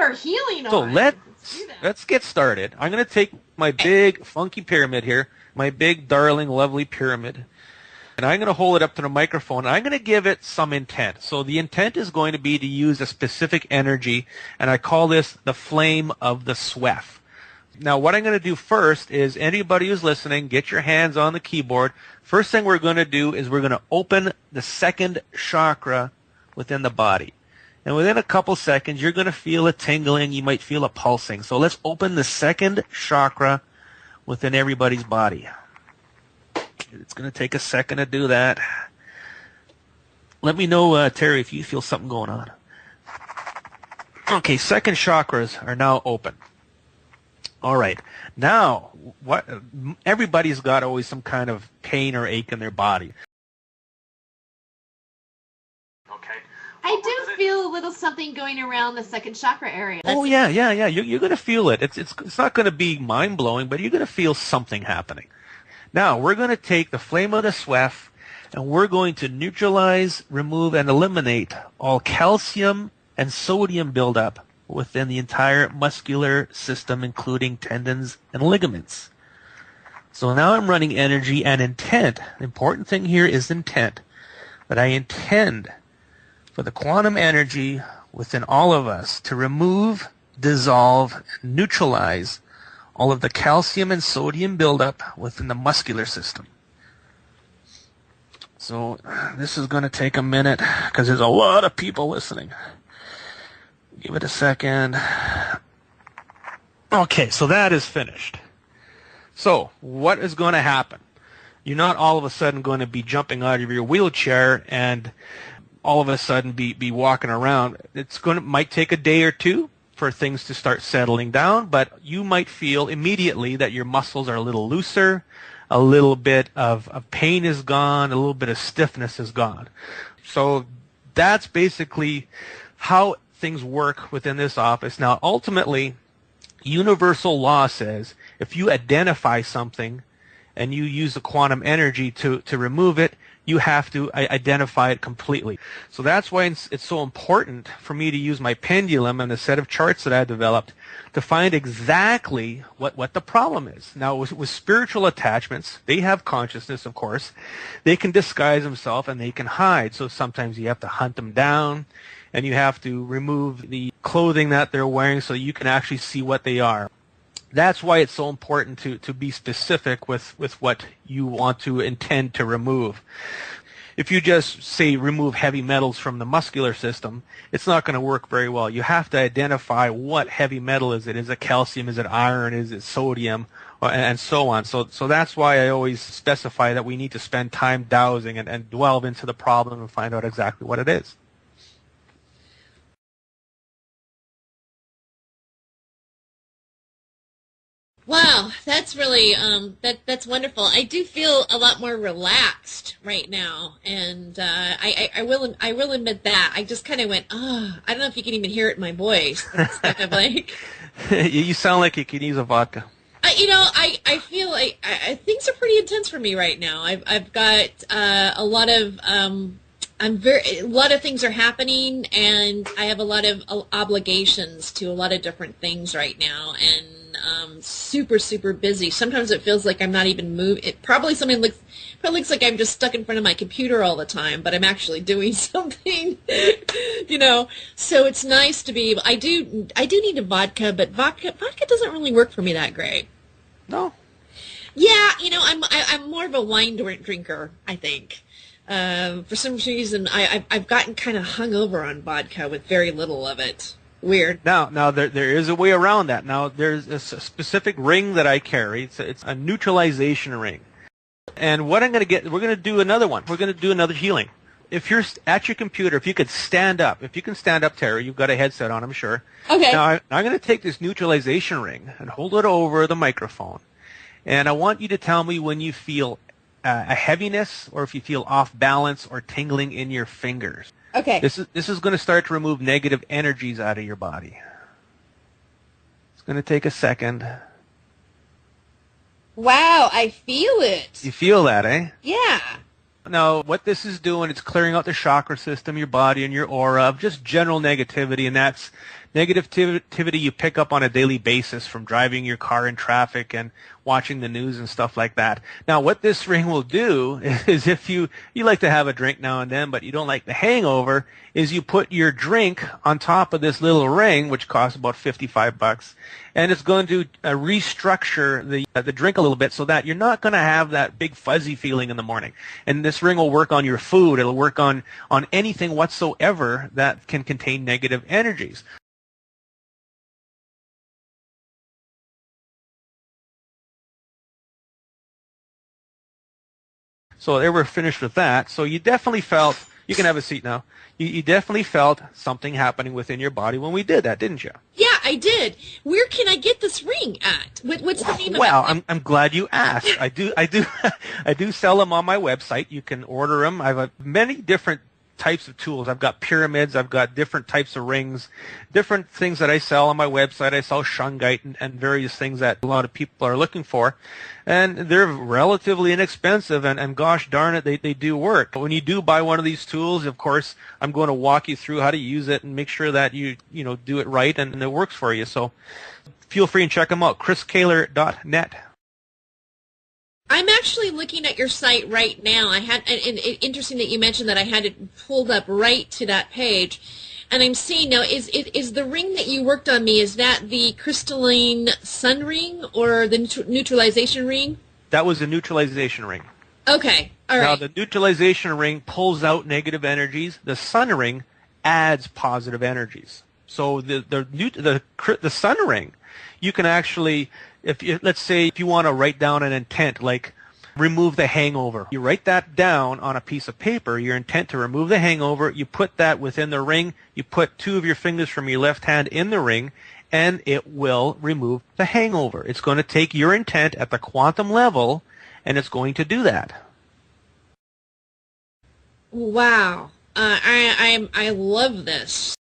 are healing So on. let's get started. I'm going to take my big funky pyramid here, my big darling lovely pyramid, and I'm going to hold it up to the microphone, and I'm going to give it some intent. So the intent is going to be to use a specific energy, and I call this the flame of the SWEF. Now, what I'm going to do first is anybody who's listening, get your hands on the keyboard. First thing we're going to do is we're going to open the second chakra within the body. And within a couple seconds, you're going to feel a tingling. You might feel a pulsing. So let's open the second chakra within everybody's body. It's going to take a second to do that. Let me know, Terry, if you feel something going on. Okay, second chakras are now open. All right. Now, everybody's got always some kind of pain or ache in their body. Okay. I do feel a little something going around the second chakra area. Oh, yeah. You're going to feel it. It's not going to be mind-blowing, but you're going to feel something happening. Now, we're going to take the flame of the SWEF, and we're going to neutralize, remove, and eliminate all calcium and sodium buildup within the entire muscular system, including tendons and ligaments. So now I'm running energy and intent. The important thing here is intent. That I intend for the quantum energy within all of us to remove, dissolve, and neutralize all of the calcium and sodium buildup within the muscular system. So this is going to take a minute because there's a lot of people listening. Give it a second. Okay, so that is finished. So what is going to happen? You're not all of a sudden going to be jumping out of your wheelchair and all of a sudden be walking around. Might take a day or two for things to start settling down, but you might feel immediately that your muscles are a little looser, a little bit of pain is gone, a little bit of stiffness is gone. So that's basically how things work within this office. Now, ultimately, universal law says if you identify something and you use the quantum energy to remove it, you have to identify it completely. So that's why it's so important for me to use my pendulum and a set of charts that I developed to find exactly what the problem is. Now, with spiritual attachments, they have consciousness, of course. They can disguise themselves and they can hide. So sometimes you have to hunt them down and you have to remove the clothing that they're wearing so you can actually see what they are. That's why it's so important to be specific with what you want to intend to remove. If you just say remove heavy metals from the muscular system, it's not going to work very well. You have to identify what heavy metal is it. Is it calcium? Is it iron? Is it sodium? And so on. So that's why I always specify that we need to spend time dowsing and delve into the problem and find out exactly what it is. Wow, that's really that's wonderful. I do feel a lot more relaxed right now, and I will admit that I just kind of went, I don't know if you can even hear it in my voice. It's kind of like you sound like you could use a vodka. I feel like things are pretty intense for me right now. I've got a lot of a lot of things are happening, and I have a lot of obligations to a lot of different things right now, and super busy. Sometimes it feels like I'm not even moving. It probably looks like I'm just stuck in front of my computer all the time, but I'm actually doing something. So it's nice to be able. I do need a vodka, but vodka doesn't really work for me that great. No. Yeah, I'm more of a wine drinker, I think. For some reason, I've gotten kind of hungover on vodka with very little of it. Weird. Now there is a way around that. Now there's a specific ring that I carry. It's a neutralization ring. And what we're going to do another one. We're going to do another healing. If you're at your computer, if you could stand up. If you can stand up, Terry, you've got a headset on, I'm sure. Okay. Now I'm going to take this neutralization ring and hold it over the microphone. And I want you to tell me when you feel a heaviness or if you feel off balance or tingling in your fingers. Okay. This is going to start to remove negative energies out of your body. It's going to take a second. Wow, I feel it. You feel that, eh? Yeah. Now, what this is doing, it's clearing out the chakra system, your body, and your aura of just general negativity, and negativity you pick up on a daily basis from driving your car in traffic and watching the news and stuff like that. Now, what this ring will do is if you like to have a drink now and then, but you don't like the hangover, is you put your drink on top of this little ring, which costs about $55, and it's going to restructure the drink a little bit so that you're not going to have that big fuzzy feeling in the morning. And this ring will work on your food. It'll work on anything whatsoever that can contain negative energies. So there, we're finished with that. So you definitely felt, you can have a seat now, you definitely felt something happening within your body when we did that, didn't you? Yeah, I did. Where can I get this ring at? What's the name of it? Well, I'm glad you asked. I do sell them on my website. You can order them. I have many different types of tools. I've got pyramids. I've got different types of rings, different things that I sell on my website. I sell shungite and various things that a lot of people are looking for. And they're relatively inexpensive, and gosh darn it, they do work. When you do buy one of these tools, of course, I'm going to walk you through how to use it and make sure that you do it right and it works for you. So feel free and check them out, chriskehler.net. I'm actually looking at your site right now. Interesting that you mentioned that I had it pulled up right to that page. And I'm seeing now, is the ring that you worked on me, is that the crystalline sun ring or the neutralization ring? That was a neutralization ring. Okay, all right. Now, the neutralization ring pulls out negative energies. The sun ring adds positive energies. So the sun ring, you can actually, let's say if you want to write down an intent like remove the hangover, you write that down on a piece of paper, your intent to remove the hangover, you put that within the ring, you put 2 of your fingers from your left hand in the ring, and it will remove the hangover. It's going to take your intent at the quantum level, and it's going to do that. Wow. I love this.